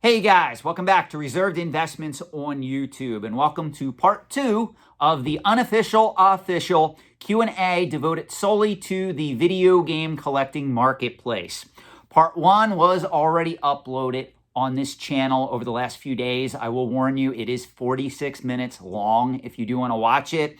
Hey guys, welcome back to Reserved Investments on YouTube, and welcome to part 2 of the unofficial official Q&A devoted solely to the video game collecting marketplace. Part 1 was already uploaded on this channel over the last few days. I will warn you, it is 46 minutes long if you do want to watch it.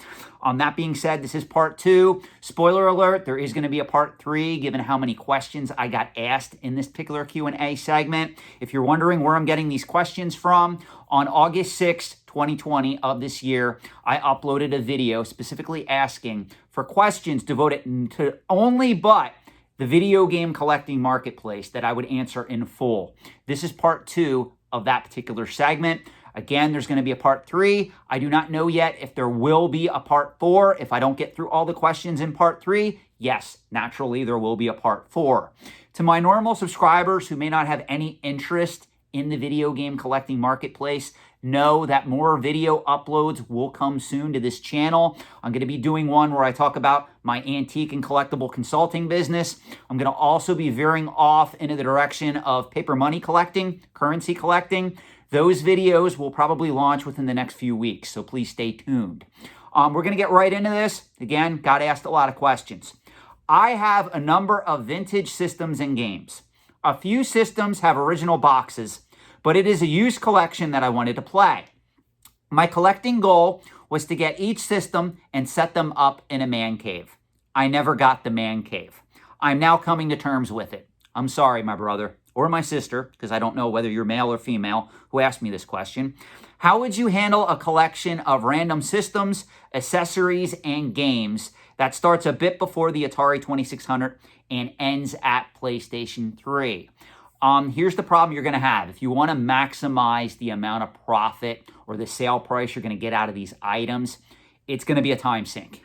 That being said, this is part 2. Spoiler alert, there is going to be a part 3 given how many questions I got asked in this particular Q&A segment. If you're wondering where I'm getting these questions from, on August 6th, 2020 of this year, I uploaded a video specifically asking for questions devoted to only but the video game collecting marketplace that I would answer in full. This is part 2 of that particular segment. Again, there's going to be a part 3. I do not know yet if there will be a part 4. If I don't get through all the questions in part 3, yes, naturally there will be a part 4. To my normal subscribers who may not have any interest in the video game collecting marketplace, know that more video uploads will come soon to this channel. I'm going to be doing one where I talk about my antique and collectible consulting business. I'm going to also be veering off into the direction of paper money collecting, currency collecting. Those videos will probably launch within the next few weeks, so please stay tuned. We're going to get right into this. Again, got asked a lot of questions. I have a number of vintage systems and games. A few systems have original boxes, but it is a used collection that I wanted to play. My collecting goal was to get each system and set them up in a man cave. I never got the man cave. I'm now coming to terms with it. I'm sorry, my brother or my sister, because I don't know whether you're male or female, who asked me this question. How would you handle a collection of random systems, accessories, and games that starts a bit before the Atari 2600 and ends at PlayStation 3? Here's the problem you're going to have. If you want to maximize the amount of profit or the sale price you're going to get out of these items, it's going to be a time sink.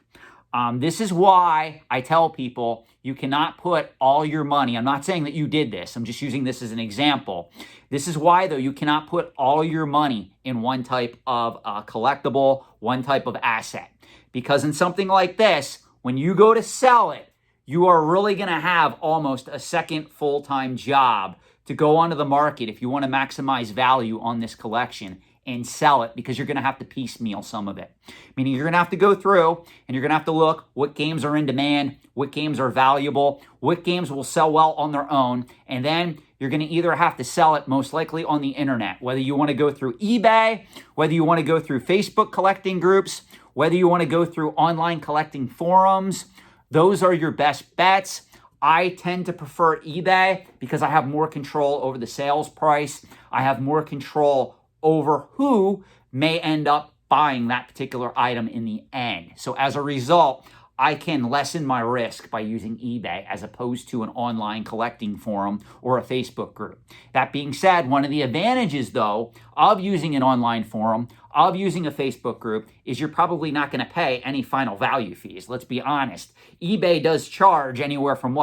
This is why I tell people you cannot put all your money. I'm not saying that you did this. I'm just using this as an example. This is why, though, you cannot put all your money in one type of collectible, one type of asset. Because in something like this, when you go to sell it, you are really going to have almost a second full-time job to go onto the market if you want to maximize value on this collection and sell it, because you're going to have to piecemeal some of it. Meaning you're going to have to go through and you're going to have to look what games are in demand, what games are valuable, what games will sell well on their own, and then you're going to either have to sell it most likely on the internet, whether you want to go through eBay, whether you want to go through Facebook collecting groups, whether you want to go through online collecting forums. Those are your best bets. I tend to prefer eBay because I have more control over the sales price. I have more control over who may end up buying that particular item in the end. So as a result, I can lessen my risk by using eBay as opposed to an online collecting forum or a Facebook group. That being said, one of the advantages, though, of using an online forum, of using a Facebook group, is you're probably not going to pay any final value fees. Let's be honest. eBay does charge anywhere from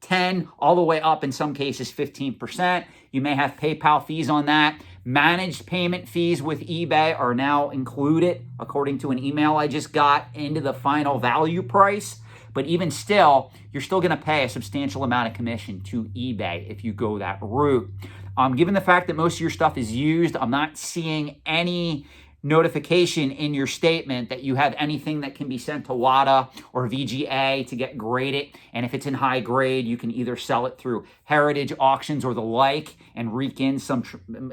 10 all the way up in some cases 15%. You may have PayPal fees on that. Managed payment fees with eBay are now included, according to an email I just got, into the final value price. But even still, you're still going to pay a substantial amount of commission to eBay if you go that route. Given the fact that most of your stuff is used, I'm not seeing any notification in your statement that you have anything that can be sent to WADA or VGA to get graded. And if it's in high grade, you can either sell it through heritage auctions or the like and rake in some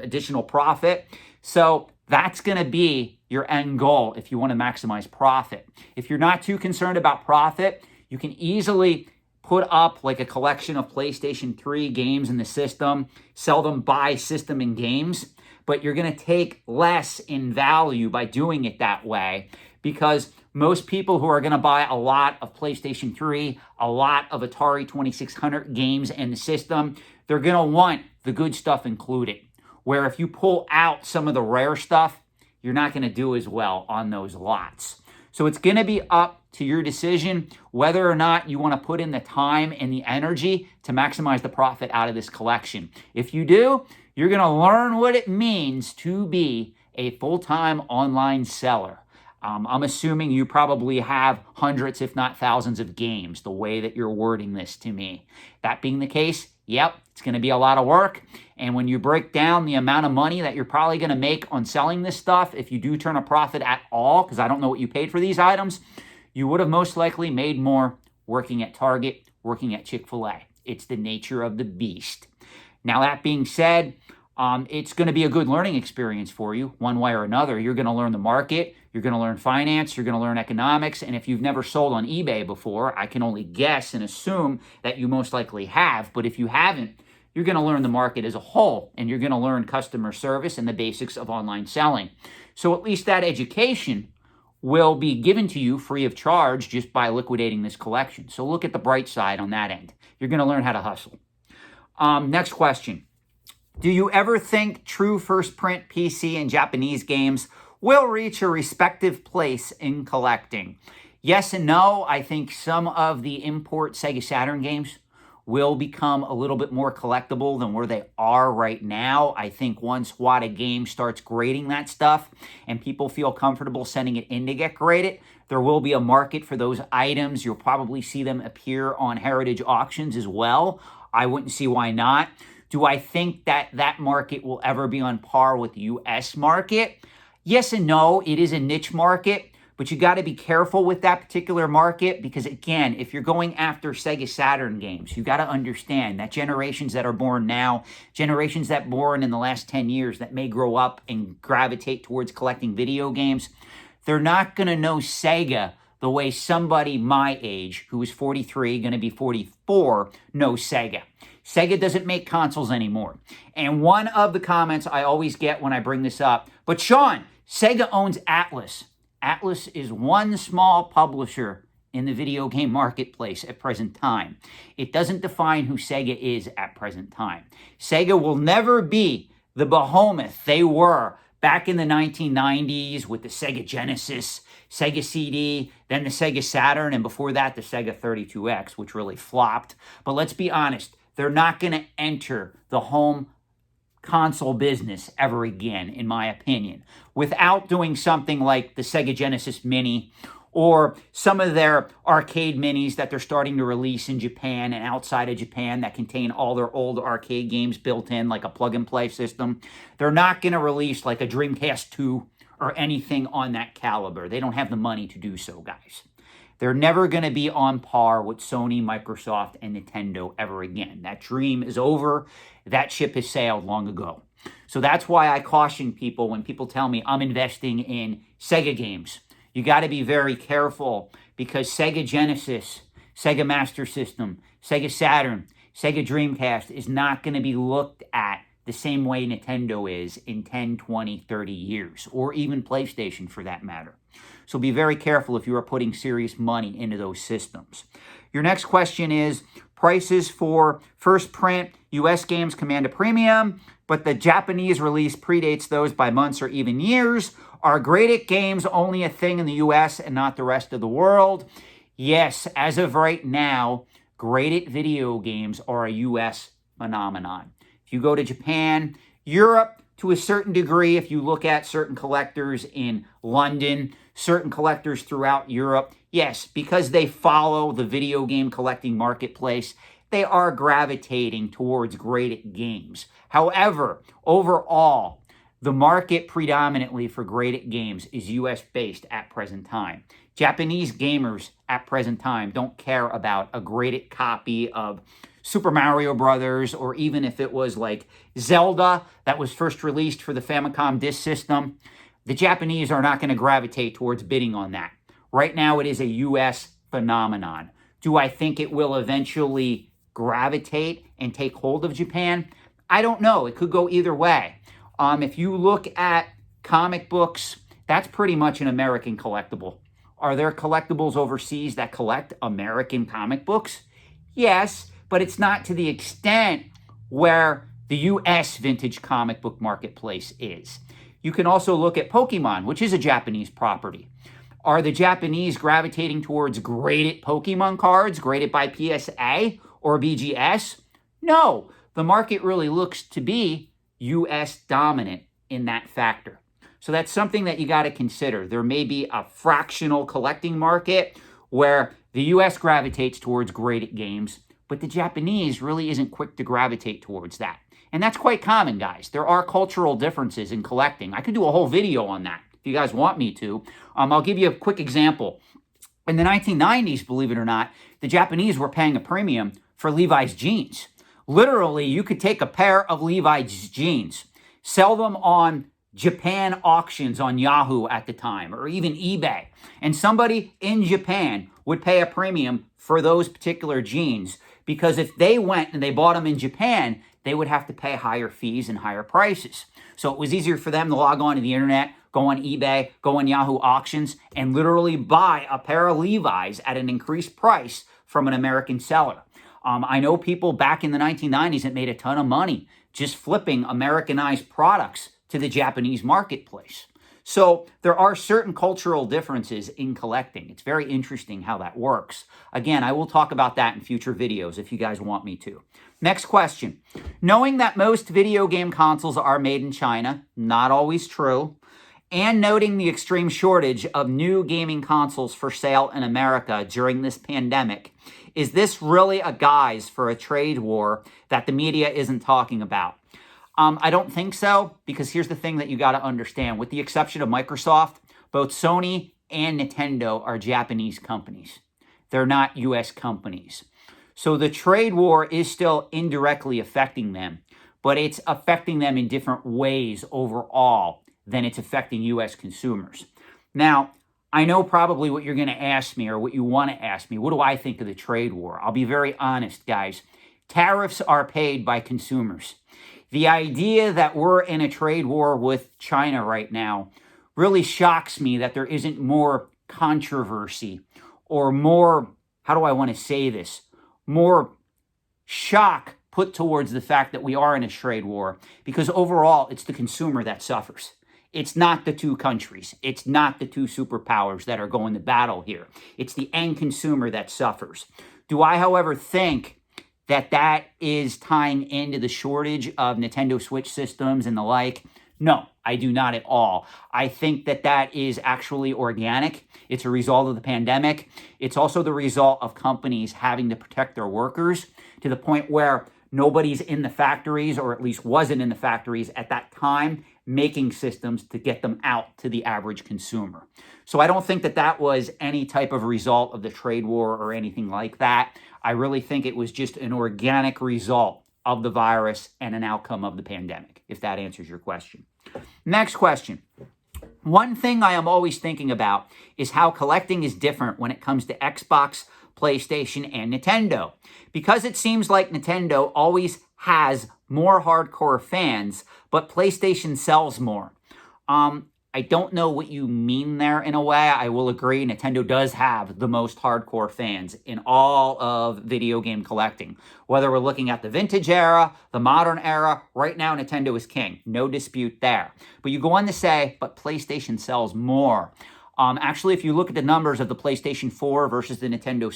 additional profit. So that's going to be your end goal if you want to maximize profit. If you're not too concerned about profit, you can easily put up like a collection of PlayStation 3 games in the system, sell them by system and games, but you're going to take less in value by doing it that way, because most people who are going to buy a lot of PlayStation 3, a lot of Atari 2600 games in the system, they're going to want the good stuff included. Where if you pull out some of the rare stuff, you're not going to do as well on those lots. So it's going to be up to your decision whether or not you want to put in the time and the energy to maximize the profit out of this collection. If you do, you're going to learn what it means to be a full-time online seller. I'm assuming you probably have hundreds, if not thousands of games, the way that you're wording this to me. That being the case, yep, it's going to be a lot of work. And when you break down the amount of money that you're probably going to make on selling this stuff, if you do turn a profit at all, because I don't know what you paid for these items, you would have most likely made more working at Target, working at Chick-fil-A. It's the nature of the beast. Now, that being said, it's going to be a good learning experience for you, one way or another. You're going to learn the market, you're going to learn finance, you're going to learn economics, and if you've never sold on eBay before, I can only guess and assume that you most likely have, but if you haven't, you're going to learn the market as a whole, and you're going to learn customer service and the basics of online selling. So at least that education will be given to you free of charge just by liquidating this collection. So look at the bright side on that end. You're going to learn how to hustle. Next question. Do you ever think true first print PC and Japanese games will reach a respective place in collecting? Yes and no. I think some of the import Sega Saturn games will become a little bit more collectible than where they are right now. I think once Wada Games starts grading that stuff and people feel comfortable sending it in to get graded, there will be a market for those items. You'll probably see them appear on heritage auctions as well. I wouldn't see why not. Do I think that that market will ever be on par with the U.S. market? Yes and no. It is a niche market, but you got to be careful with that particular market because, again, if you're going after Sega Saturn games, you got to understand that generations that are born now, generations that born in the last 10 years that may grow up and gravitate towards collecting video games, they're not going to know Sega the way somebody my age, who is 43, going to be 44, knows Sega. Sega doesn't make consoles anymore. And one of the comments I always get when I bring this up, but Sean, Sega owns Atlas. Atlas is one small publisher in the video game marketplace at present time. It doesn't define who Sega is at present time. Sega will never be the behemoth they were back in the 1990s with the Sega Genesis, Sega CD, then the Sega Saturn, and before that, the Sega 32X, which really flopped. But let's be honest, they're not going to enter the home console business ever again, in my opinion, without doing something like the Sega Genesis Mini or some of their arcade minis that they're starting to release in Japan and outside of Japan that contain all their old arcade games built in, like a plug-and-play system. They're not going to release like a Dreamcast 2 or anything on that caliber. They don't have the money to do so, guys. They're never going to be on par with Sony, Microsoft, and Nintendo ever again. That dream is over. That ship has sailed long ago. So that's why I caution people when people tell me I'm investing in Sega games. You got to be very careful because Sega Genesis, Sega Master System, Sega Saturn, Sega Dreamcast is not going to be looked at the same way Nintendo is in 10, 20, 30 years, or even PlayStation for that matter. So be very careful if you are putting serious money into those systems. Your next question is, prices for first print US games command a premium, but the Japanese release predates those by months or even years. Are graded games only a thing in the US and not the rest of the world? Yes, as of right now, graded video games are a US phenomenon. If you go to Japan, Europe, to a certain degree, if you look at certain collectors in London, certain collectors throughout Europe, yes, because they follow the video game collecting marketplace, they are gravitating towards graded games. However, overall, the market predominantly for graded games is US-based at present time. Japanese gamers at present time don't care about a graded copy of Super Mario Brothers, or even if it was like Zelda that was first released for the Famicom disk system. The Japanese are not going to gravitate towards bidding on that. Right now, it is a US phenomenon. Do I think it will eventually gravitate and take hold of Japan? I don't know. It could go either way. If you look at comic books, that's pretty much an American collectible. Are there collectibles overseas that collect American comic books? Yes, but it's not to the extent where the US vintage comic book marketplace is. You can also look at Pokemon, which is a Japanese property. Are the Japanese gravitating towards graded Pokemon cards, graded by PSA or BGS? No, the market really looks to be US dominant in that factor. So that's something that you got to consider. There may be a fractional collecting market where the US gravitates towards graded games, but the Japanese really isn't quick to gravitate towards that. And that's quite common, guys. There are cultural differences in collecting. I could do a whole video on that if you guys want me to. I'll give you a quick example. In the 1990s, believe it or not, the Japanese were paying a premium for Levi's jeans. Literally, you could take a pair of Levi's jeans, sell them on Japan auctions on Yahoo at the time, or even eBay, and somebody in Japan would pay a premium for those particular jeans, because if they went and they bought them in Japan, they would have to pay higher fees and higher prices. So it was easier for them to log on to the internet, go on eBay, go on Yahoo auctions, and literally buy a pair of Levi's at an increased price from an American seller. I know people back in the 1990s that made a ton of money just flipping Americanized products to the Japanese marketplace. So there are certain cultural differences in collecting. It's very interesting how that works. Again, I will talk about that in future videos if you guys want me to. Next question. Knowing that most video game consoles are made in China, not always true, and noting the extreme shortage of new gaming consoles for sale in America during this pandemic, is this really a guise for a trade war that the media isn't talking about? I don't think so, because here's the thing that you got to understand. With the exception of Microsoft, both Sony and Nintendo are Japanese companies. They're not U.S. companies. So the trade war is still indirectly affecting them, but it's affecting them in different ways overall than it's affecting U.S. consumers. Now, I know probably what you're going to ask me, or what you want to ask me. What do I think of the trade war? I'll be very honest, guys. Tariffs are paid by consumers. The idea that we're in a trade war with China right now really shocks me, that there isn't more controversy or more, how do I want to say this, more shock put towards the fact that we are in a trade war, because overall it's the consumer that suffers. It's not the two countries. It's not the two superpowers that are going to battle here. It's the end consumer that suffers. Do I, however, think that that is tying into the shortage of Nintendo Switch systems and the like? No, I do not at all. I think that that is actually organic. It's a result of the pandemic. It's also the result of companies having to protect their workers, to the point where nobody's in the factories, or at least wasn't in the factories at that time, making systems to get them out to the average consumer. So I don't think that that was any type of result of the trade war or anything like that. I really think it was just an organic result of the virus and an outcome of the pandemic, if that answers your question. Next question. One thing I am always thinking about is how collecting is different when it comes to Xbox, PlayStation, and Nintendo. Because it seems like Nintendo always has more hardcore fans, but PlayStation sells more. I don't know what you mean there in a way. I will agree, Nintendo does have the most hardcore fans in all of video game collecting. Whether we're looking at the vintage era, the modern era, right now Nintendo is king. No dispute there. But you go on to say, but PlayStation sells more. Actually, if you look at the numbers of the PlayStation 4 versus the Nintendo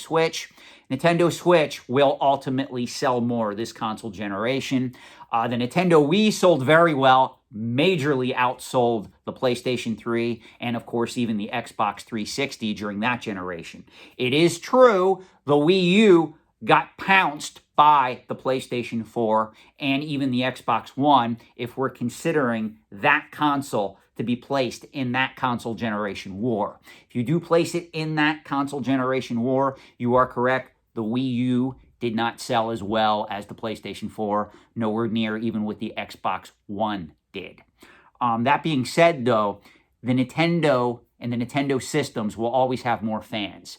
Switch will ultimately sell more this console generation. The Nintendo Wii sold very well, majorly outsold the PlayStation 3, and of course even the Xbox 360 during that generation. It is true, the Wii U got pounced by the PlayStation 4 and even the Xbox One, if we're considering that console to be placed in that console generation war. If you do place it in that console generation war, you are correct. The Wii U did not sell as well as the PlayStation 4, nowhere near even what the Xbox One did. That being said, though, the Nintendo and the Nintendo systems will always have more fans.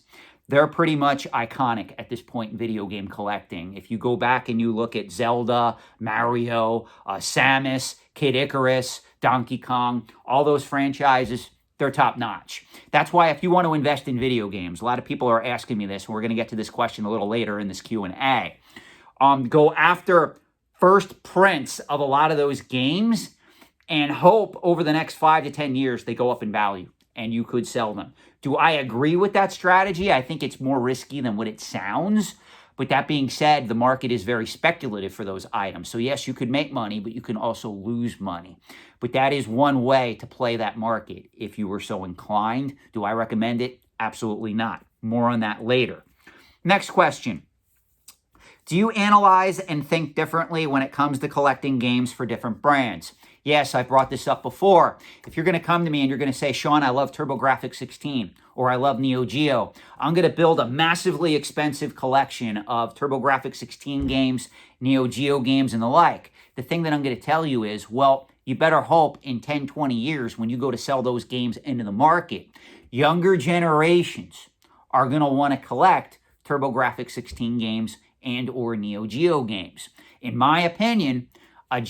They're pretty much iconic at this point in video game collecting. If you go back and you look at Zelda, Mario, Samus, Kid Icarus, Donkey Kong, all those franchises, they're top notch. That's why if you want to invest in video games, a lot of people are asking me this, and we're going to get to this question a little later in this Q&A. Go after first prints of a lot of those games and hope over the next 5 to 10 years they go up in value and you could sell them. Do I agree with that strategy? I think it's more risky than what it sounds. But that being said, the market is very speculative for those items. So yes, you could make money, but you can also lose money. But that is one way to play that market if you were so inclined. Do I recommend it? Absolutely not. More on that later. Next question. Do you analyze and think differently when it comes to collecting games for different brands? Yes, I brought this up before. If you're going to come to me and you're going to say, Sean, I love TurboGrafx 16 or I love Neo Geo, I'm going to build a massively expensive collection of TurboGrafx 16 games, Neo Geo games, and the like. The thing that I'm going to tell you is, well, you better hope in 10, 20 years when you go to sell those games into the market, younger generations are going to want to collect TurboGrafx 16 games and or Neo Geo games. In my opinion, a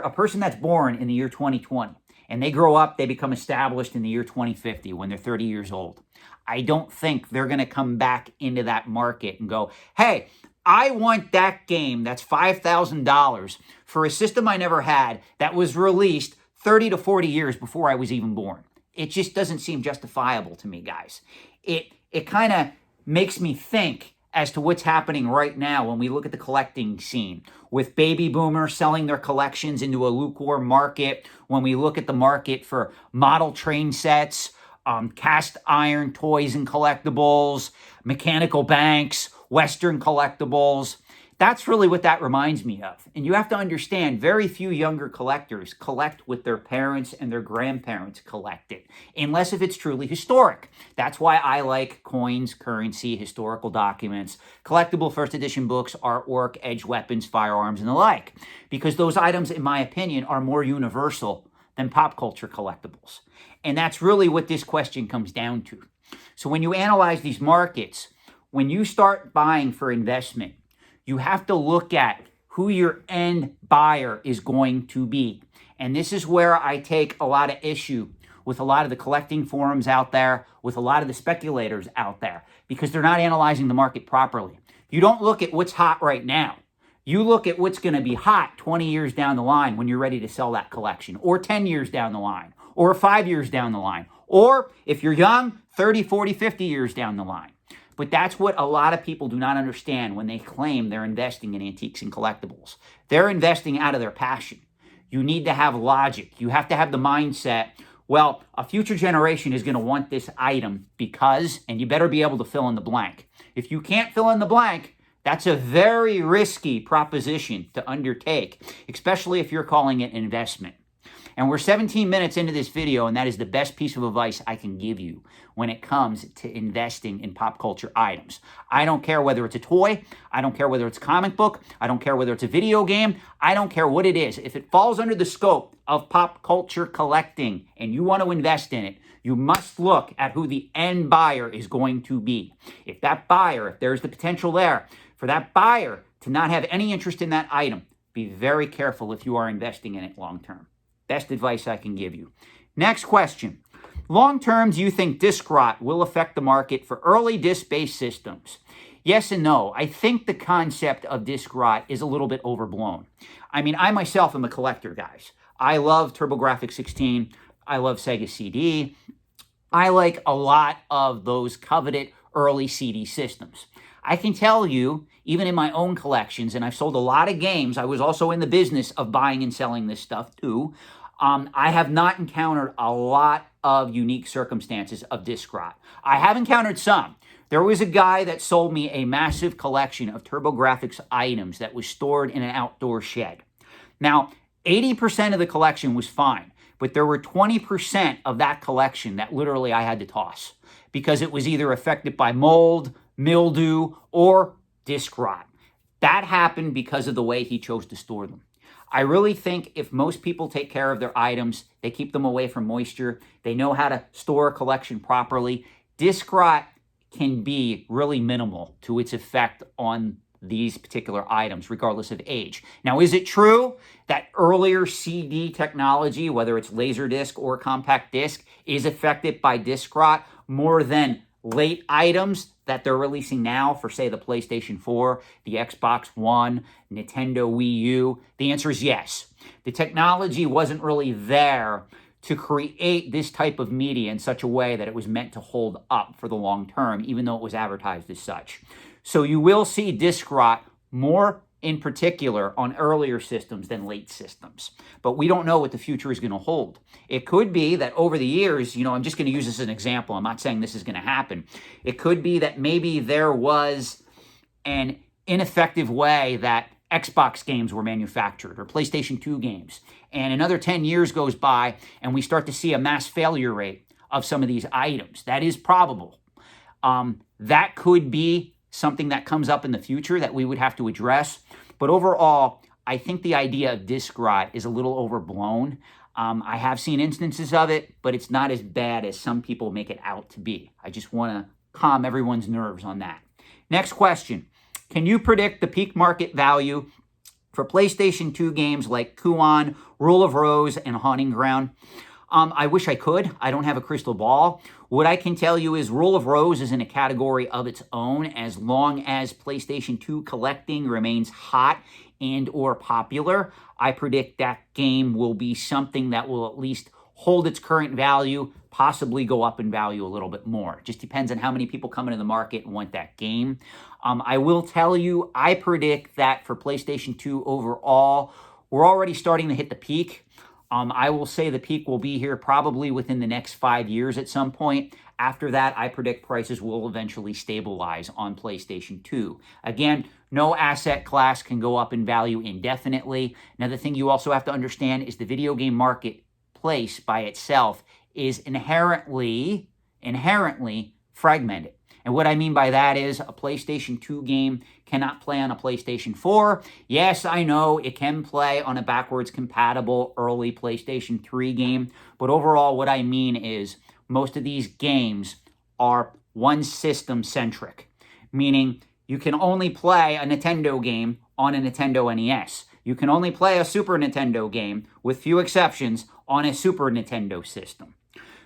person that's born in the year 2020 and they grow up, they become established in the year 2050 when they're 30 years old. I don't think they're going to come back into that market and go, hey, I want that game that's $5,000 for a system I never had that was released 30 to 40 years before I was even born. It just doesn't seem justifiable to me, guys. It kind of makes me think as to what's happening right now when we look at the collecting scene with baby boomers selling their collections into a lukewarm market, when we look at the market for model train sets, cast iron toys and collectibles, mechanical banks, Western collectibles. That's really what that reminds me of. And you have to understand, very few younger collectors collect what their parents and their grandparents collected, unless if it's truly historic. That's why I like coins, currency, historical documents, collectible first edition books, artwork, edge weapons, firearms, and the like. Because those items, in my opinion, are more universal than pop culture collectibles. And that's really what this question comes down to. So when you analyze these markets, when you start buying for investment, you have to look at who your end buyer is going to be. And this is where I take a lot of issue with a lot of the collecting forums out there, with a lot of the speculators out there, because they're not analyzing the market properly. You don't look at what's hot right now. You look at what's going to be hot 20 years down the line when you're ready to sell that collection, or 10 years down the line, or 5 years down the line, or if you're young, 30, 40, 50 years down the line. But that's what a lot of people do not understand when they claim they're investing in antiques and collectibles. They're investing out of their passion. You need to have logic. You have to have the mindset, well, a future generation is going to want this item because, and you better be able to fill in the blank. If you can't fill in the blank, that's a very risky proposition to undertake, especially if you're calling it an investment. And we're 17 minutes into this video, and that is the best piece of advice I can give you when it comes to investing in pop culture items. I don't care whether it's a toy. I don't care whether it's a comic book. I don't care whether it's a video game. I don't care what it is. If it falls under the scope of pop culture collecting and you want to invest in it, you must look at who the end buyer is going to be. If that buyer, if there's the potential there for that buyer to not have any interest in that item, be very careful if you are investing in it long term. Best advice I can give you. Next question. Long term, do you think disk rot will affect the market for early disk-based systems? Yes and no. I think the concept of disk rot is a little bit overblown. I mean, I myself am a collector, guys. I love TurboGrafx 16. I love Sega CD. I like a lot of those coveted early CD systems. I can tell you, even in my own collections, and I've sold a lot of games, I was also in the business of buying and selling this stuff too. I have not encountered a lot of unique circumstances of disk rot. I have encountered some. There was a guy that sold me a massive collection of TurboGrafx items that was stored in an outdoor shed. Now, 80% of the collection was fine, but there were 20% of that collection that literally I had to toss because it was either affected by mold, mildew, or disk rot. That happened because of the way he chose to store them. I really think if most people take care of their items, they keep them away from moisture, they know how to store a collection properly, disk rot can be really minimal to its effect on these particular items, regardless of age. Now, is it true that earlier CD technology, whether it's Laserdisc or compact disc, is affected by disk rot more than late items that they're releasing now for, say, the PlayStation 4, the Xbox One, Nintendo Wii U? The answer is yes. The technology wasn't really there to create this type of media in such a way that it was meant to hold up for the long term, even though it was advertised as such. So you will see disk rot more in particular on earlier systems than late systems. But we don't know what the future is going to hold. It could be that over the years, I'm just going to use this as an example. I'm not saying this is going to happen. It could be that maybe there was an ineffective way that Xbox games were manufactured or PlayStation 2 games. And another 10 years goes by and we start to see a mass failure rate of some of these items. That is probable. That could be something that comes up in the future that we would have to address. But overall, I think the idea of disk rot is a little overblown. I have seen instances of it, but it's not as bad as some people make it out to be. I just want to calm everyone's nerves on that. Next question. Can you predict the peak market value for PlayStation 2 games like Kuon, Rule of Rose, and Haunting Ground? I wish I could. I don't have a crystal ball. What I can tell you is Rule of Rose is in a category of its own as long as PlayStation 2 collecting remains hot and or popular. I predict that game will be something that will at least hold its current value, possibly go up in value a little bit more. It just depends on how many people come into the market and want that game. I will tell you, I predict that for PlayStation 2 overall, we're already starting to hit the peak. I will say the peak will be here probably within the next 5 years at some point. After that, I predict prices will eventually stabilize on PlayStation 2. Again, no asset class can go up in value indefinitely. Another thing you also have to understand is the video game marketplace by itself is inherently fragmented. And what I mean by that is a PlayStation 2 game cannot play on a PlayStation 4. Yes, I know it can play on a backwards compatible early PlayStation 3 game, but overall what I mean is most of these games are one system centric, meaning you can only play a Nintendo game on a Nintendo NES. You can only play a Super Nintendo game, with few exceptions, on a Super Nintendo system.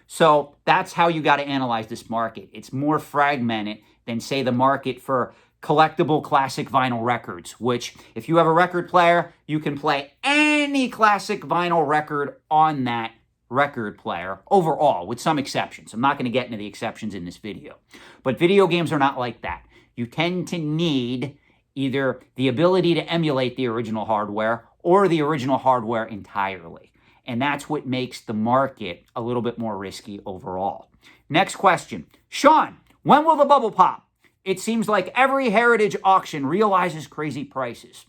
So that's how you got to analyze this market. It's more fragmented than, say, the market for collectible classic vinyl records, which if you have a record player, you can play any classic vinyl record on that record player overall, with some exceptions. I'm not going to get into the exceptions in this video. But video games are not like that. You tend to need either the ability to emulate the original hardware or the original hardware entirely. And that's what makes the market a little bit more risky overall. Next question. Sean, when will the bubble pop? It seems like every heritage auction realizes crazy prices.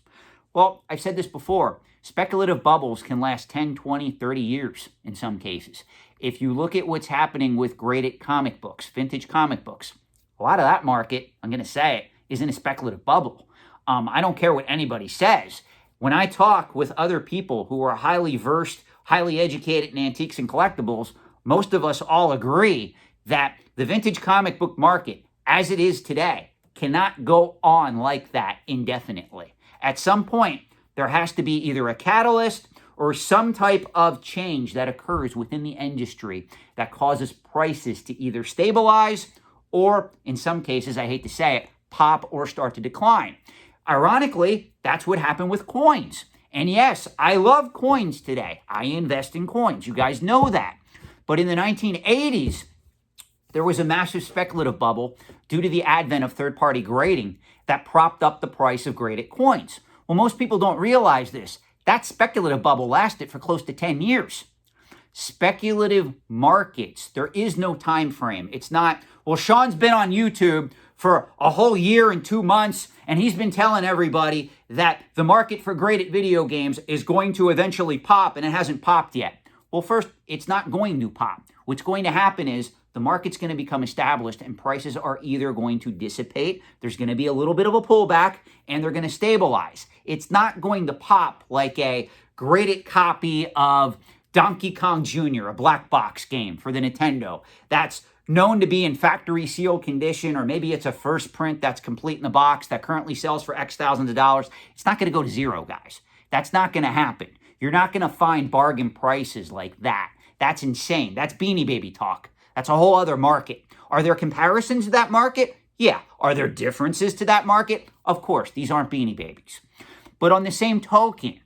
Well, I've said this before. Speculative bubbles can last 10, 20, 30 years in some cases. If you look at what's happening with graded comic books, vintage comic books, a lot of that market, I'm going to say it, is in a speculative bubble. I don't care what anybody says. When I talk with other people who are highly versed, highly educated in antiques and collectibles, most of us all agree that the vintage comic book market, as it is today, cannot go on like that indefinitely. At some point, there has to be either a catalyst or some type of change that occurs within the industry that causes prices to either stabilize or, in some cases, I hate to say it, pop or start to decline. Ironically, that's what happened with coins. And yes, I love coins today. I invest in coins. You guys know that. But in the 1980s, there was a massive speculative bubble due to the advent of third-party grading that propped up the price of graded coins. Well, most people don't realize this. That speculative bubble lasted for close to 10 years. Speculative markets, there is no time frame. It's not, well, Sean's been on YouTube for a whole year and 2 months, and he's been telling everybody that the market for graded video games is going to eventually pop, and it hasn't popped yet. Well, first, it's not going to pop. What's going to happen is the market's going to become established, and prices are either going to dissipate, there's going to be a little bit of a pullback, and they're going to stabilize. It's not going to pop like a graded copy of Donkey Kong Jr., a black box game for the Nintendo. That's known to be in factory sealed condition, or maybe it's a first print that's complete in the box that currently sells for X thousands of dollars. It's not going to go to zero, guys. That's not going to happen. You're not going to find bargain prices like that. That's insane. That's Beanie Baby talk. That's a whole other market. Are there comparisons to that market? Yeah. Are there differences to that market? Of course. These aren't Beanie Babies. But on the same token,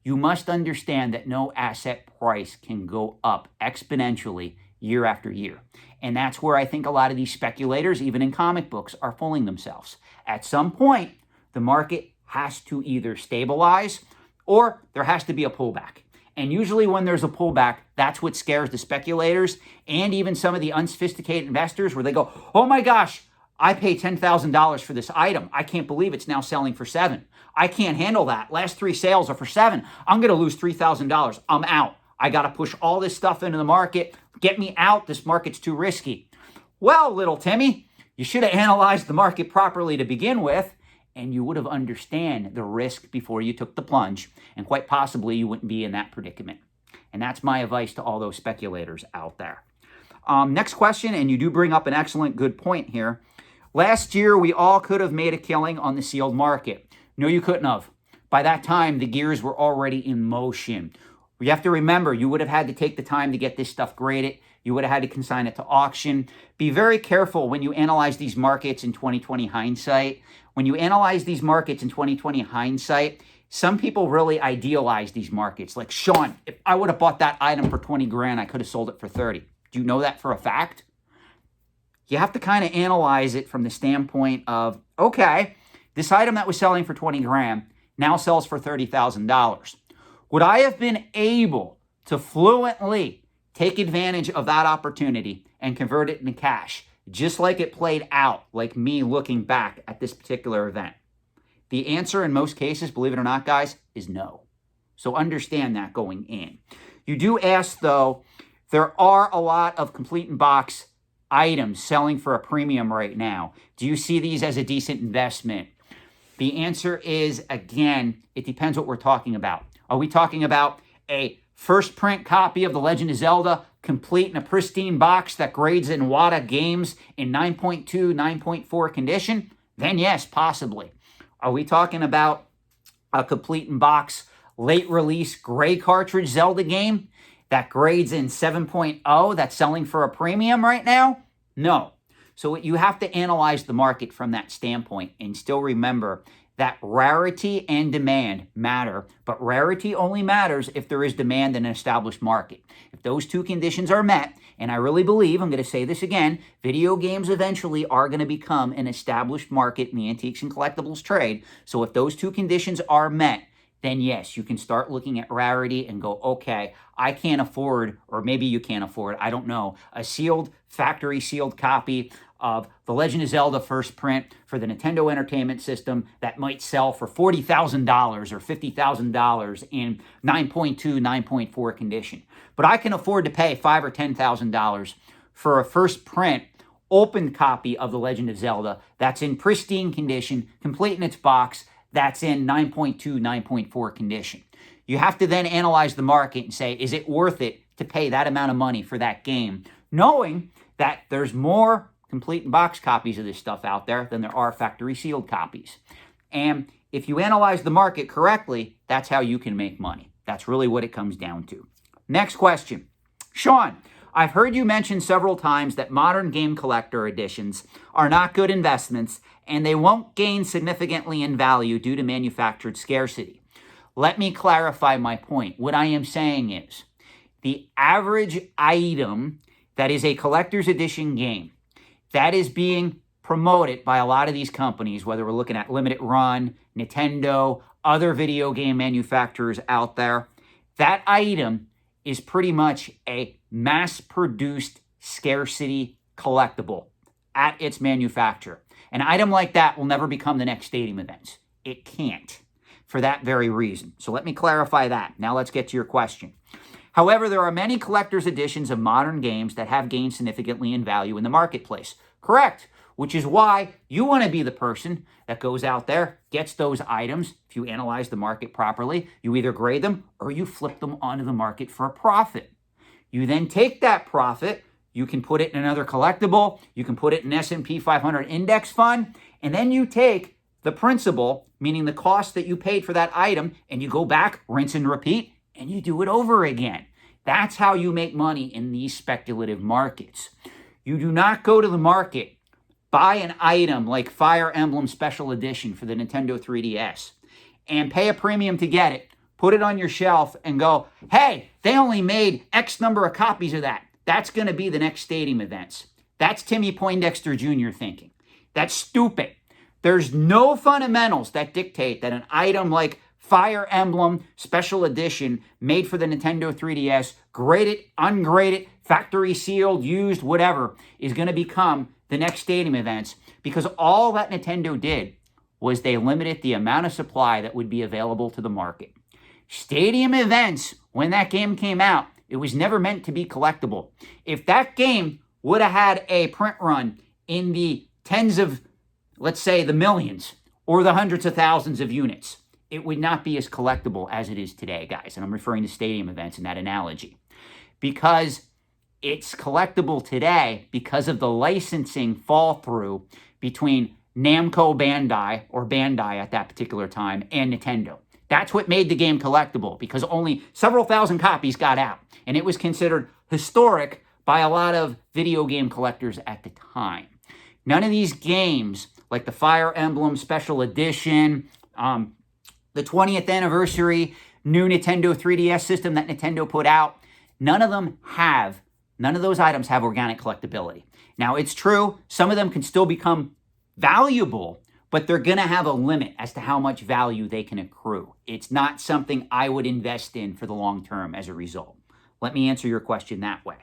you must understand that no asset price can go up exponentially year after year. And that's where I think a lot of these speculators, even in comic books, are fooling themselves. At some point, the market has to either stabilize or there has to be a pullback. And usually when there's a pullback, that's what scares the speculators and even some of the unsophisticated investors, where they go, oh my gosh, I pay $10,000 for this item. I can't believe it's now selling for $7,000. I can't handle that. Last 3 sales are for $7,000. I'm going to lose $3,000. I'm out. I got to push all this stuff into the market. Get me out. This market's too risky. Well, little Timmy, you should have analyzed the market properly to begin with, and you would have understand the risk before you took the plunge, and quite possibly you wouldn't be in that predicament. And that's my advice to all those speculators out there. Next question, and you do bring up an excellent good point here. Last year, we all could have made a killing on the sealed market. No, you couldn't have. By that time, the gears were already in motion. You have to remember, you would have had to take the time to get this stuff graded. You would have had to consign it to auction. Be very careful when you analyze these markets in 2020 hindsight. When you analyze these markets in 2020 hindsight, some people really idealize these markets. Like, Sean, if I would have bought that item for 20 grand, I could have sold it for 30. Do you know that for a fact? You have to kind of analyze it from the standpoint of, okay, this item that was selling for 20 grand now sells for $30,000. Would I have been able to fluently take advantage of that opportunity and convert it into cash, just like it played out, like me looking back at this particular event? The answer in most cases, believe it or not, guys, is no. So understand that going in. You do ask, though, there are a lot of complete in box items selling for a premium right now. Do you see these as a decent investment? The answer is, again, it depends what we're talking about. Are we talking about a first print copy of The Legend of Zelda, complete in a pristine box that grades in WATA games in 9.2, 9.4 condition? Then yes, possibly. Are we talking about a complete in box, late release gray cartridge Zelda game that grades in 7.0 that's selling for a premium right now? No. So you have to analyze the market from that standpoint and still remember that rarity and demand matter, but rarity only matters if there is demand in an established market. If those two conditions are met, and I really believe, I'm going to say this again, video games eventually are going to become an established market in the antiques and collectibles trade. So if those two conditions are met, then yes, you can start looking at rarity and go, okay, I can't afford, or maybe you can't afford, I don't know, a sealed, factory sealed copy of The Legend of Zelda first print for the Nintendo Entertainment System that might sell for $40,000 or $50,000 in 9.2, 9.4 condition. But I can afford to pay $5,000 or $10,000 for a first print open copy of The Legend of Zelda that's in pristine condition, complete in its box, that's in 9.2, 9.4 condition. You have to then analyze the market and say, is it worth it to pay that amount of money for that game, knowing that there's more complete in box copies of this stuff out there than there are factory sealed copies. And if you analyze the market correctly, that's how you can make money. That's really what it comes down to. Next question. Sean, I've heard you mention several times that modern game collector editions are not good investments and they won't gain significantly in value due to manufactured scarcity. Let me clarify my point. What I am saying is the average item that is a collector's edition game that is being promoted by a lot of these companies, whether we're looking at Limited Run, Nintendo, other video game manufacturers out there, that item is pretty much a mass-produced scarcity collectible at its manufacturer. An item like that will never become the next stadium events. It can't, for that very reason. So let me clarify that. Now let's get to your question. However, there are many collector's editions of modern games that have gained significantly in value in the marketplace. Correct, which is why you want to be the person that goes out there, gets those items. If you analyze the market properly, you either grade them or you flip them onto the market for a profit. You then take that profit, you can put it in another collectible, you can put it in an S&P 500 index fund, and then you take the principal, meaning the cost that you paid for that item, and you go back, rinse and repeat, and you do it over again. That's how you make money in these speculative markets. You do not go to the market, buy an item like Fire Emblem Special Edition for the Nintendo 3DS, and pay a premium to get it, put it on your shelf, and go, hey, they only made X number of copies of that. That's going to be the next stadium events. That's Timmy Poindexter Jr. thinking. That's stupid. There's no fundamentals that dictate that an item like Fire Emblem Special Edition made for the Nintendo 3DS, graded, ungraded, factory sealed, used, whatever, is going to become the next stadium events because all that Nintendo did was they limited the amount of supply that would be available to the market. Stadium events, when that game came out, it was never meant to be collectible. If that game would have had a print run in the tens of, let's say, the millions or the hundreds of thousands of units, it would not be as collectible as it is today, guys. And I'm referring to stadium events in that analogy. Because it's collectible today because of the licensing fall through between Namco Bandai, or Bandai at that particular time, and Nintendo. That's what made the game collectible, because only several thousand copies got out. And it was considered historic by a lot of video game collectors at the time. None of these games, like the Fire Emblem Special Edition, the 20th anniversary new Nintendo 3DS system that Nintendo put out, none of those items have organic collectability. Now, it's true, some of them can still become valuable, but they're going to have a limit as to how much value they can accrue. It's not something I would invest in for the long term as a result. Let me answer your question that way.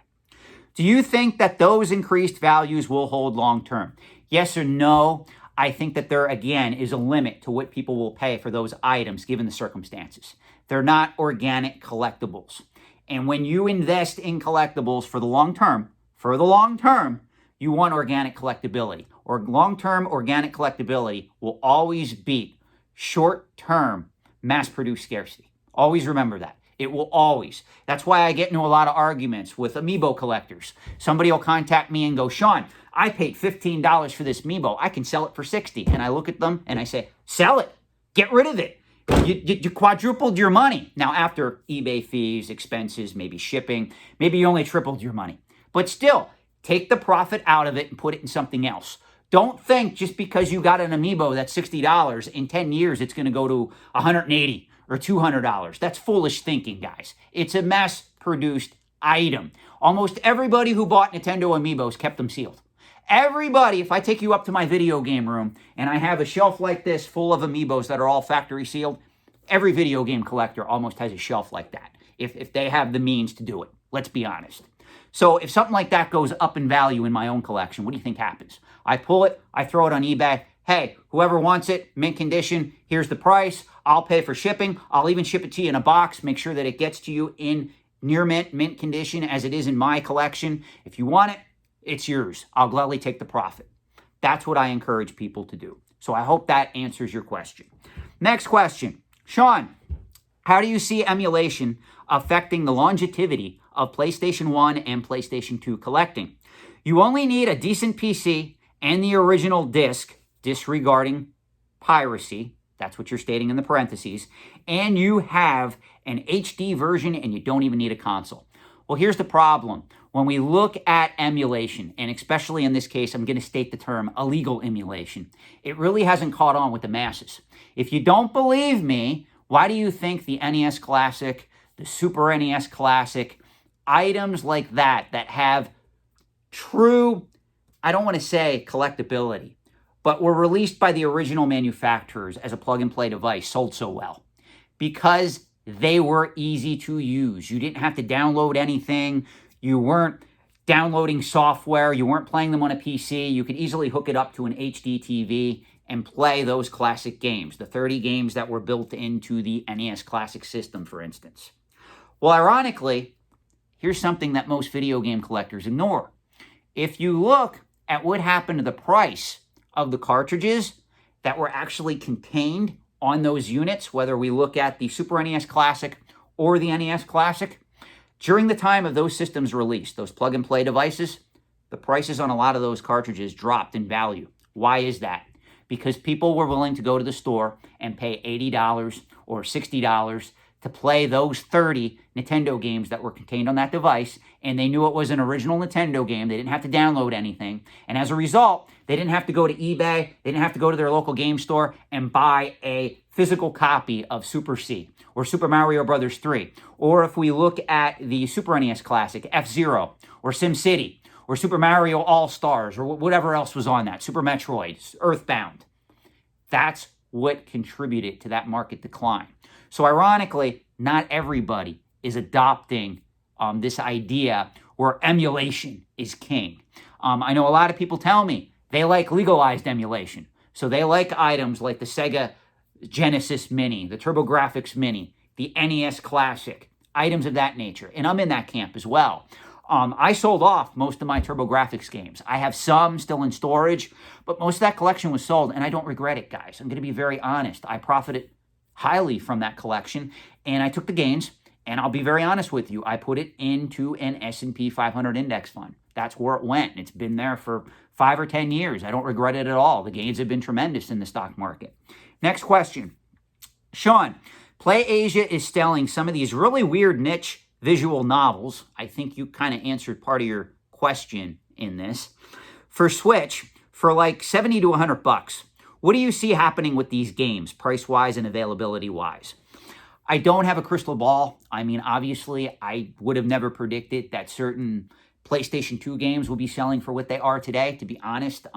Do you think that those increased values will hold long term? Yes or no? I think that there, again, is a limit to what people will pay for those items given the circumstances. They're not organic collectibles. And when you invest in collectibles for the long term, you want organic collectability. Or long-term organic collectability will always beat short-term mass-produced scarcity. Always remember that. It will always. That's why I get into a lot of arguments with Amiibo collectors. Somebody will contact me and go, Sean, I paid $15 for this Amiibo. I can sell it for $60. And I look at them and I say, sell it. Get rid of it. You quadrupled your money. Now, after eBay fees, expenses, maybe shipping, maybe you only tripled your money. But still, take the profit out of it and put it in something else. Don't think just because you got an Amiibo that's $60, in 10 years it's going to go to $180 or $200. That's foolish thinking, guys. It's a mass-produced item. Almost everybody who bought Nintendo Amiibos kept them sealed. Everybody, if I take you up to my video game room and I have a shelf like this full of Amiibos that are all factory sealed, every video game collector almost has a shelf like that, if they have the means to do it. Let's be honest. So if something like that goes up in value in my own collection, what do you think happens? I pull it, I throw it on eBay. Hey, whoever wants it, mint condition, here's the price. I'll pay for shipping. I'll even ship it to you in a box, make sure that it gets to you in near mint condition as it is in my collection. If you want it, it's yours. I'll gladly take the profit. That's what I encourage people to do. So I hope that answers your question. Next question. Sean, how do you see emulation affecting the longevity of PlayStation 1 and PlayStation 2 collecting? You only need a decent PC and the original disc, disregarding piracy. That's what you're stating in the parentheses. And you have an HD version and you don't even need a console. Well, here's the problem. When we look at emulation, and especially in this case, I'm going to state the term illegal emulation, it really hasn't caught on with the masses. If you don't believe me, why do you think the NES Classic, the Super NES Classic, items like that have true, I don't want to say collectability, but were released by the original manufacturers as a plug-and-play device, sold so well? Because they were easy to use. You didn't have to download anything. You weren't downloading software. You weren't playing them on a PC. You could easily hook it up to an HD TV and play those classic games, the 30 games that were built into the NES Classic system, for instance. Well, ironically, here's something that most video game collectors ignore. If you look at what happened to the price of the cartridges that were actually contained on those units, whether we look at the Super NES Classic or the NES Classic, during the time of those systems released, those plug-and-play devices, the prices on a lot of those cartridges dropped in value. Why is that? Because people were willing to go to the store and pay $80 or $60 to play those 30 Nintendo games that were contained on that device, and they knew it was an original Nintendo game. They didn't have to download anything, and as a result, they didn't have to go to eBay, they didn't have to go to their local game store and buy a physical copy of Super C or Super Mario Bros. 3, or if we look at the Super NES Classic, F-Zero, or SimCity, or Super Mario All-Stars, or whatever else was on that, Super Metroid, Earthbound. That's what contributed to that market decline. So ironically, not everybody is adopting this idea where emulation is king. I know a lot of people tell me They like legalized emulation. So they like items like the Sega Genesis Mini, the TurboGrafx Mini, the NES Classic, items of that nature. And I'm in that camp as well. I sold off most of my TurboGrafx games. I have some still in storage, but most of that collection was sold, and I don't regret it, guys. I'm going to be very honest. I profited highly from that collection, and I took the gains, and I'll be very honest with you. I put it into an S&P 500 index fund. That's where it went. It's been there for 5 or 10 years. I don't regret it at all. The gains have been tremendous in the stock market. Next question. Sean, PlayAsia is selling some of these really weird niche visual novels. I think you kind of answered part of your question in this. For Switch, for like 70 to 100 bucks. What do you see happening with these games, price-wise and availability-wise? I don't have a crystal ball. I mean, obviously, I would have never predicted that certain PlayStation 2 games will be selling for what they are today, to be honest.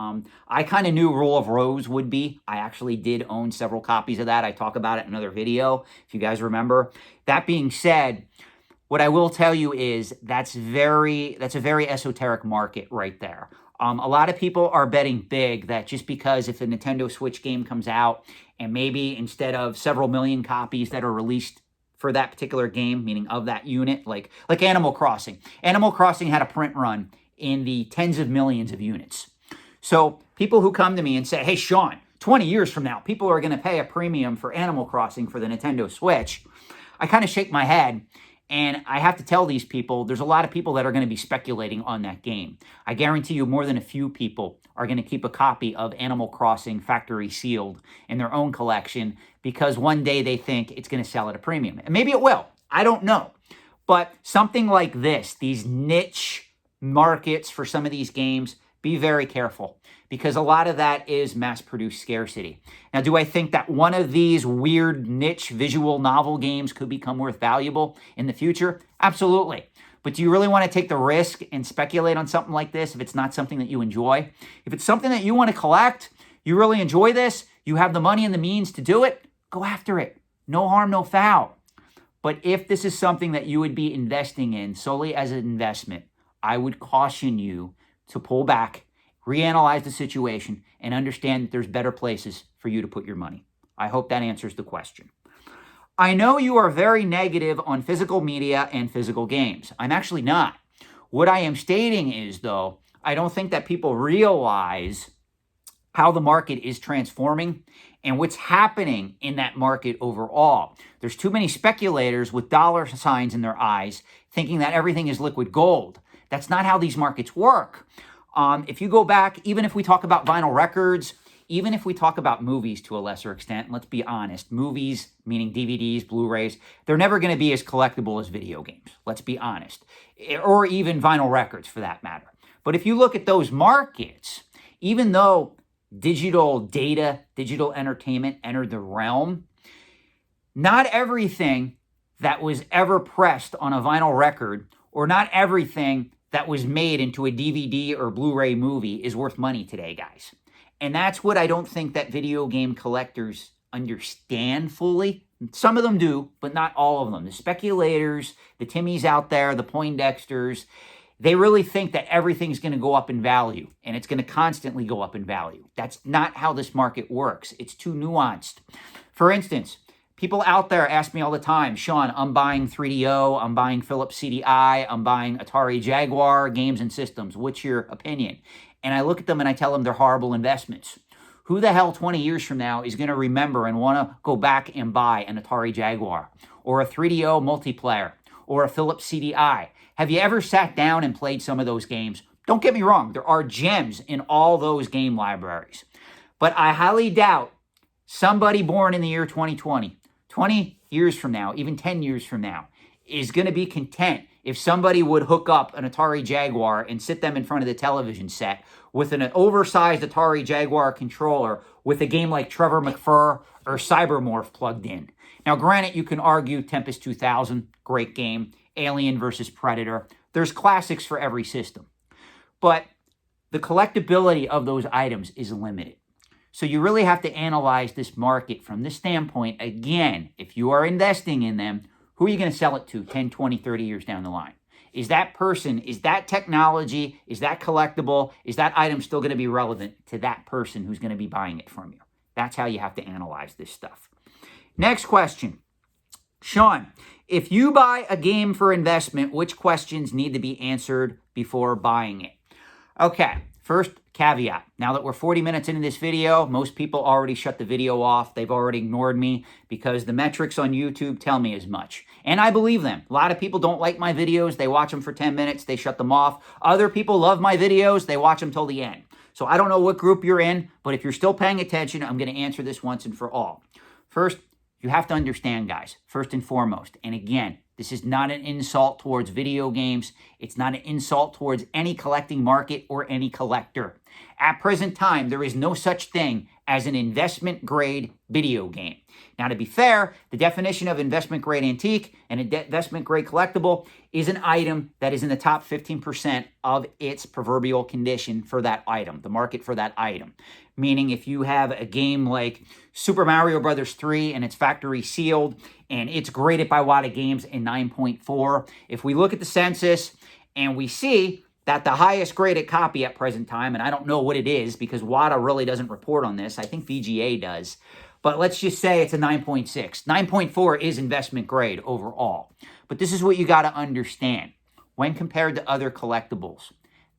I kind of knew Rule of Rose would be. I actually did own several copies of that. I talk about it in another video, if you guys remember. That being said, what I will tell you is that's a very esoteric market right there. A lot of people are betting big that just because if a Nintendo Switch game comes out and maybe instead of several million copies that are released for that particular game, meaning of that unit, like Animal Crossing. Animal Crossing had a print run in the tens of millions of units. So people who come to me and say, hey, Sean, 20 years from now, people are going to pay a premium for Animal Crossing for the Nintendo Switch. I kind of shake my head. And I have to tell these people, there's a lot of people that are going to be speculating on that game. I guarantee you more than a few people are going to keep a copy of Animal Crossing factory sealed in their own collection because one day they think it's going to sell at a premium. And maybe it will. I don't know. But something like this, these niche markets for some of these games, be very careful because a lot of that is mass-produced scarcity. Now, do I think that one of these weird niche visual novel games could become worth valuable in the future? Absolutely. But do you really want to take the risk and speculate on something like this if it's not something that you enjoy? If it's something that you want to collect, you really enjoy this, you have the money and the means to do it, go after it. No harm, no foul. But if this is something that you would be investing in solely as an investment, I would caution you to pull back, reanalyze the situation, and understand that there's better places for you to put your money. I hope that answers the question. I know you are very negative on physical media and physical games. I'm actually not. What I am stating is, though, I don't think that people realize how the market is transforming and what's happening in that market overall. There's too many speculators with dollar signs in their eyes thinking that everything is liquid gold. That's not how these markets work. If you go back, even if we talk about vinyl records, even if we talk about movies to a lesser extent, let's be honest, movies, meaning DVDs, Blu-rays, they're never going to be as collectible as video games. Let's be honest. Or even vinyl records for that matter. But if you look at those markets, even though digital data, digital entertainment entered the realm, not everything that was ever pressed on a vinyl record or not everything that was made into a DVD or Blu-ray movie is worth money today, guys. And that's what I don't think that video game collectors understand fully. Some of them do, but not all of them. The speculators, the Timmies out there, the Poindexters, they really think that everything's going to go up in value and it's going to constantly go up in value. That's not how this market works. It's too nuanced. For instance, people out there ask me all the time, Sean, I'm buying 3DO, I'm buying Philips CDI, I'm buying Atari Jaguar games and systems. What's your opinion? And I look at them and I tell them they're horrible investments. Who the hell 20 years from now is going to remember and want to go back and buy an Atari Jaguar or a 3DO multiplayer or a Philips CDI? Have you ever sat down and played some of those games? Don't get me wrong, there are gems in all those game libraries. But I highly doubt somebody born in the year 2020, 20 years from now, even 10 years from now, is going to be content if somebody would hook up an Atari Jaguar and sit them in front of the television set with an oversized Atari Jaguar controller with a game like Trevor McFur or Cybermorph plugged in. Now, granted, you can argue Tempest 2000, great game, Alien versus Predator. There's classics for every system. But the collectability of those items is limited. So you really have to analyze this market from this standpoint. Again, if you are investing in them, who are you going to sell it to 10, 20, 30 years down the line? is that person, is that technology, is that collectible, is that item still going to be relevant to that person who's going to be buying it from you? That's how you have to analyze this stuff. Next question. Sean, if you buy a game for investment, which questions need to be answered before buying it? Okay, first caveat. Now that we're 40 minutes into this video, most people already shut the video off. They've already ignored me because the metrics on YouTube tell me as much. And I believe them. A lot of people don't like my videos. They watch them for 10 minutes. They shut them off. Other people love my videos. They watch them till the end. So I don't know what group you're in, but if you're still paying attention, I'm going to answer this once and for all. First, you have to understand, guys, first and foremost, and again, this is not an insult towards video games. It's not an insult towards any collecting market or any collector. At present time, there is no such thing as an investment-grade video game. Now, to be fair, the definition of investment-grade antique and investment-grade collectible is an item that is in the top 15% of its proverbial condition for that item, the market for that item. Meaning if you have a game like Super Mario Bros. 3 and it's factory sealed and it's graded by Wada Games in 9.4, if we look at the census and we see that the highest graded copy at present time, and I don't know what it is because Wada really doesn't report on this, I think VGA does, but let's just say it's a 9.6. 9.4 is investment grade overall. But this is what you got to understand. When compared to other collectibles,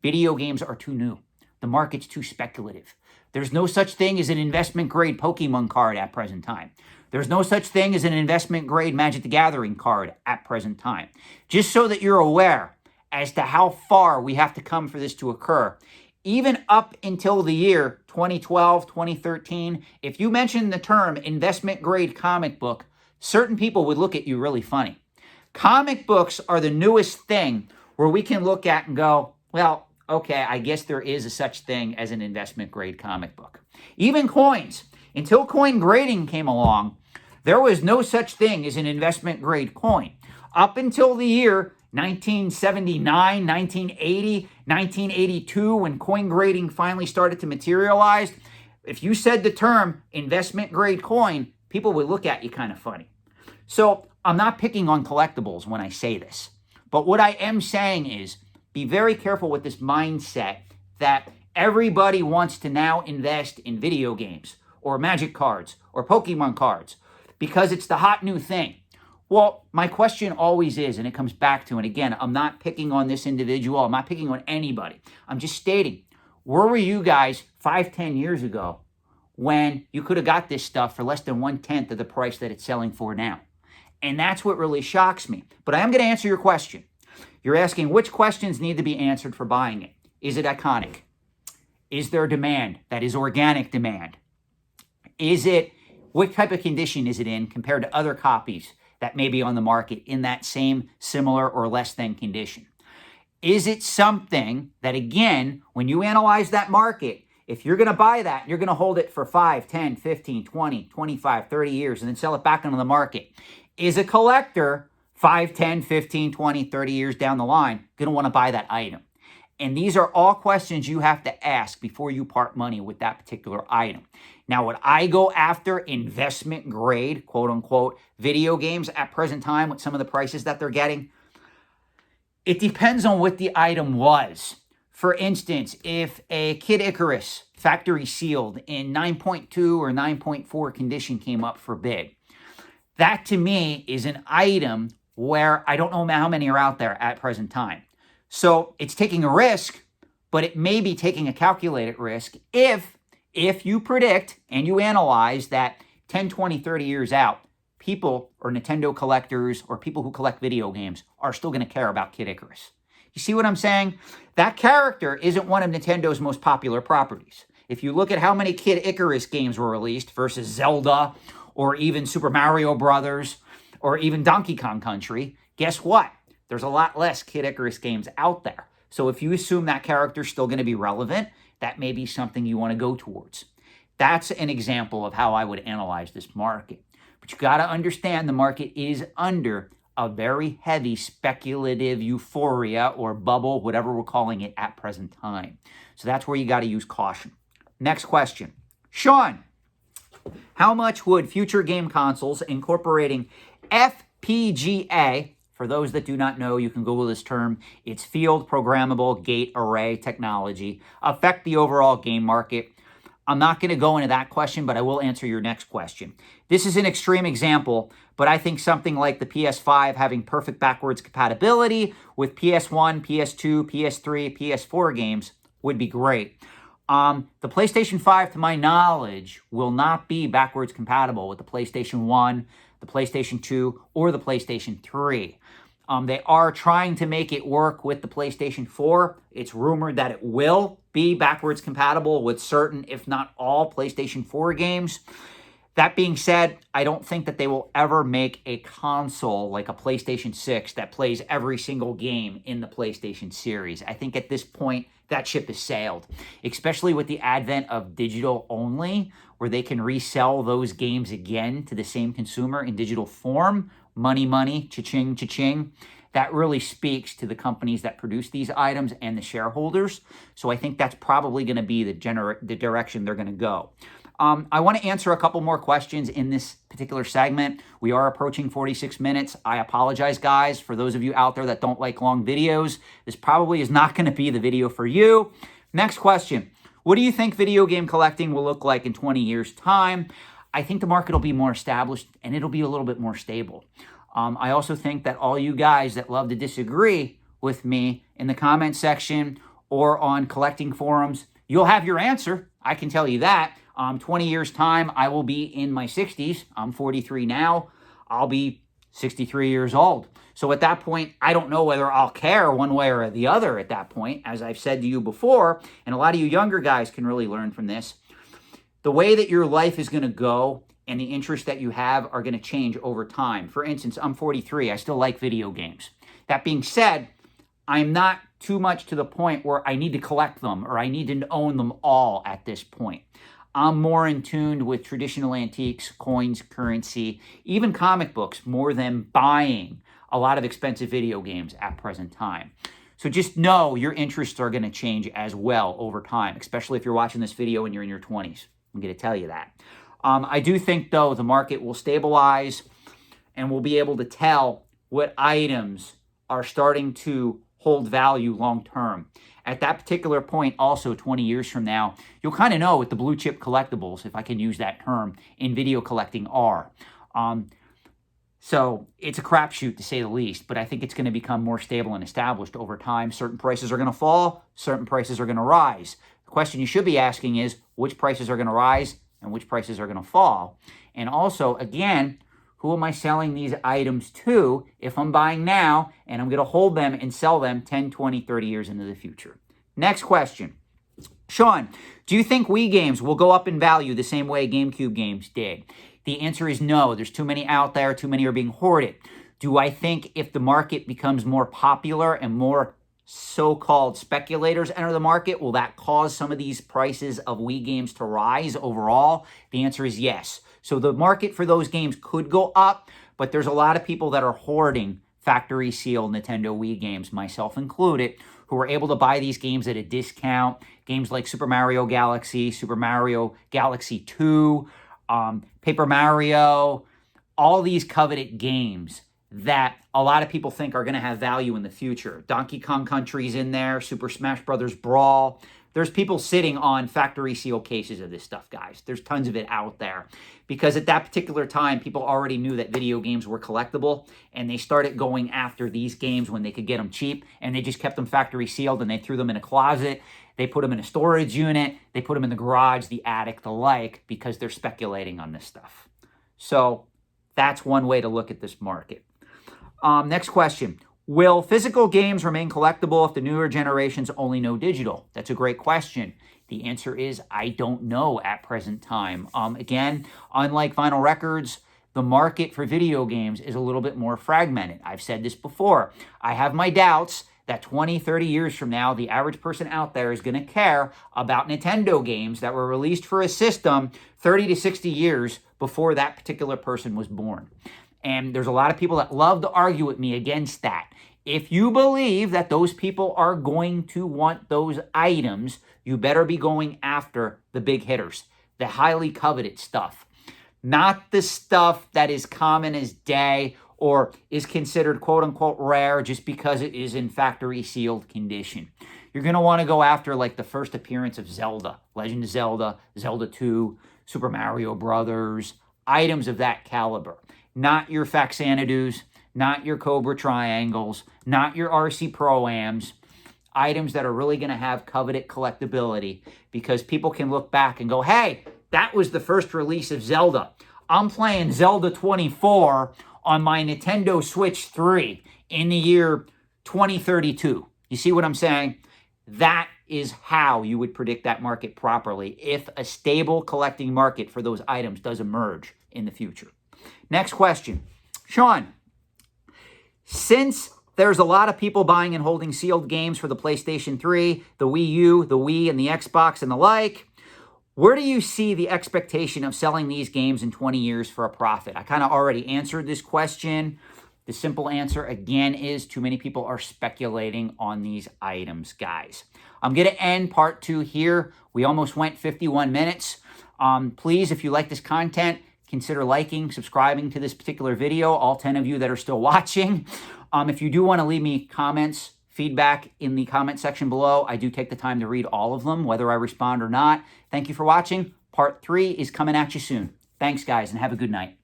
video games are too new. The market's too speculative. There's no such thing as an investment-grade Pokemon card at present time. There's no such thing as an investment-grade Magic the Gathering card at present time. Just so that you're aware as to how far we have to come for this to occur. Even up until the year 2012, 2013, if you mention the term investment-grade comic book, certain people would look at you really funny. Comic books are the newest thing where we can look at and go, well, okay, I guess there is a such thing as an investment-grade comic book. Even coins. Until coin grading came along, there was no such thing as an investment-grade coin. Up until the year 1979, 1980, 1982, when coin grading finally started to materialize, if you said the term investment-grade coin, people would look at you kind of funny. So I'm not picking on collectibles when I say this. But what I am saying is, be very careful with this mindset that everybody wants to now invest in video games or Magic cards or Pokemon cards because it's the hot new thing. Well, my question always is, and it comes back to, and again, I'm not picking on this individual. I'm not picking on anybody. I'm just stating, where were you guys 5, 10 years ago when you could have got this stuff for less than 1/10 of the price that it's selling for now? And that's what really shocks me. But I am going to answer your question. You're asking which questions need to be answered for buying it. Is it iconic? Is there demand that is organic demand? What type of condition is it in compared to other copies that may be on the market in that same similar or less than condition? Is it something that, again, when you analyze that market, if you're going to buy that, you're going to hold it for 5, 10, 15, 20, 25, 30 years and then sell it back onto the market, is a collector 5, 10, 15, 20, 30 years down the line going to want to buy that item? And these are all questions you have to ask before you part money with that particular item. Now, would I go after investment grade, quote unquote, video games at present time with some of the prices that they're getting? It depends on what the item was. For instance, if a Kid Icarus factory sealed in 9.2 or 9.4 condition came up for bid, that to me is an item where I don't know how many are out there at present time. So it's taking a risk, but it may be taking a calculated risk if you predict and you analyze that 10, 20, 30 years out, people or Nintendo collectors or people who collect video games are still going to care about Kid Icarus. You see what I'm saying? That character isn't one of Nintendo's most popular properties. If you look at how many Kid Icarus games were released versus Zelda or even Super Mario Brothers or even Donkey Kong Country, guess what? There's a lot less Kid Icarus games out there. So if you assume that character's still going to be relevant, that may be something you want to go towards. That's an example of how I would analyze this market. But you got to understand the market is under a very heavy speculative euphoria or bubble, whatever we're calling it at present time. So that's where you got to use caution. Next question. Sean, how much would future game consoles incorporating FPGA, For those that do not know, you can Google this term. It's field programmable gate array technology, affect the overall game market. I'm not going to go into that question, but I will answer your next question. This is an extreme example, but I think something like the PS5 having perfect backwards compatibility with PS1, PS2, PS3, PS4 games would be great. The PlayStation 5, to my knowledge, will not be backwards compatible with the PlayStation 1, the PlayStation 2, or the PlayStation 3. They are trying to make it work with the PlayStation 4. It's rumored that it will be backwards compatible with certain, if not all, PlayStation 4 games. That being said, I don't think that they will ever make a console like a PlayStation 6 that plays every single game in the PlayStation series. I think at this point, that ship has sailed, especially with the advent of digital only, where they can resell those games again to the same consumer in digital form. Money, money, cha-ching, cha-ching. That really speaks to the companies that produce these items and the shareholders. So I think that's probably going to be the direction they're going to go. I want to answer a couple more questions in this particular segment. We are approaching 46 minutes. I apologize, guys, for those of you out there that don't like long videos. This probably is not going to be the video for you. Next question. What do you think video game collecting will look like in 20 years' time? I think the market will be more established and it'll be a little bit more stable. I also think that all you guys that love to disagree with me in the comment section or on collecting forums, you'll have your answer. I can tell you that. 20 years time, I will be in my 60s. I'm 43 now. I'll be 63 years old. So at that point, I don't know whether I'll care one way or the other at that point, as I've said to you before, and a lot of you younger guys can really learn from this. The way that your life is going to go and the interests that you have are going to change over time. For instance, I'm 43. I still like video games. That being said, I'm not too much to the point where I need to collect them or I need to own them all at this point. I'm more in tune with traditional antiques, coins, currency, even comic books, more than buying a lot of expensive video games at present time. So just know your interests are going to change as well over time, especially if you're watching this video and you're in your 20s. I'm going to tell you that. I do think, though, the market will stabilize and we'll be able to tell what items are starting to hold value long term. At that particular point, also 20 years from now, you'll kind of know what the blue chip collectibles, if I can use that term, in video collecting are. So it's a crapshoot to say the least, but I think it's going to become more stable and established over time. Certain prices are going to fall, certain prices are going to rise. The question you should be asking is which prices are going to rise and which prices are going to fall. And also, again, who am I selling these items to if I'm buying now and I'm going to hold them and sell them 10, 20, 30 years into the future? Next question. Sean, do you think Wii games will go up in value the same way GameCube games did? The answer is no. There's too many out there. Too many are being hoarded. Do I think if the market becomes more popular and more so-called speculators enter the market, will that cause some of these prices of Wii games to rise overall? The answer is yes. So the market for those games could go up, but there's a lot of people that are hoarding factory sealed Nintendo Wii games, myself included, who are able to buy these games at a discount. Games like Super Mario Galaxy, Super Mario Galaxy 2, Paper Mario, all these coveted games that a lot of people think are going to have value in the future. Donkey Kong Country's in there, Super Smash Brothers Brawl. There's people sitting on factory seal cases of this stuff, guys. There's tons of it out there. Because at that particular time, people already knew that video games were collectible, and they started going after these games when they could get them cheap, and they just kept them factory sealed, and they threw them in a closet. They put them in a storage unit. They put them in the garage, the attic, the like, because they're speculating on this stuff. So that's one way to look at this market. Next question. Will physical games remain collectible if the newer generations only know digital? That's a great question. The answer is I don't know at present time. Again, unlike vinyl records, the market for video games is a little bit more fragmented. I've said this before. I have my doubts that 20, 30 years from now, the average person out there is going to care about Nintendo games that were released for a system 30 to 60 years before that particular person was born. And there's a lot of people that love to argue with me against that. If you believe that those people are going to want those items, you better be going after the big hitters, the highly coveted stuff. Not the stuff that is common as day or is considered quote-unquote rare just because it is in factory sealed condition. You're going to want to go after like the first appearance of Zelda, Legend of Zelda, Zelda 2, Super Mario Brothers, items of that caliber. Not your Faxanadus, not your Cobra Triangles, not your RC Pro-Ams. Items that are really going to have coveted collectability, because people can look back and go, hey, that was the first release of Zelda. I'm playing Zelda 24 on my Nintendo Switch 3 in the year 2032. You see what I'm saying? That is how you would predict that market properly if a stable collecting market for those items does emerge in the future. Next question. Sean, since there's a lot of people buying and holding sealed games for the PlayStation 3, the Wii U, the Wii, and the Xbox and the like, where do you see the expectation of selling these games in 20 years for a profit? I kind of already answered this question. The simple answer, again, is too many people are speculating on these items, guys. I'm going to end part 2 here. We almost went 51 minutes. Please, if you like this content, consider liking, subscribing to this particular video, all 10 of you that are still watching. If you do want to leave me comments, feedback in the comment section below, I do take the time to read all of them, whether I respond or not. Thank you for watching. Part 3 is coming at you soon. Thanks, guys, and have a good night.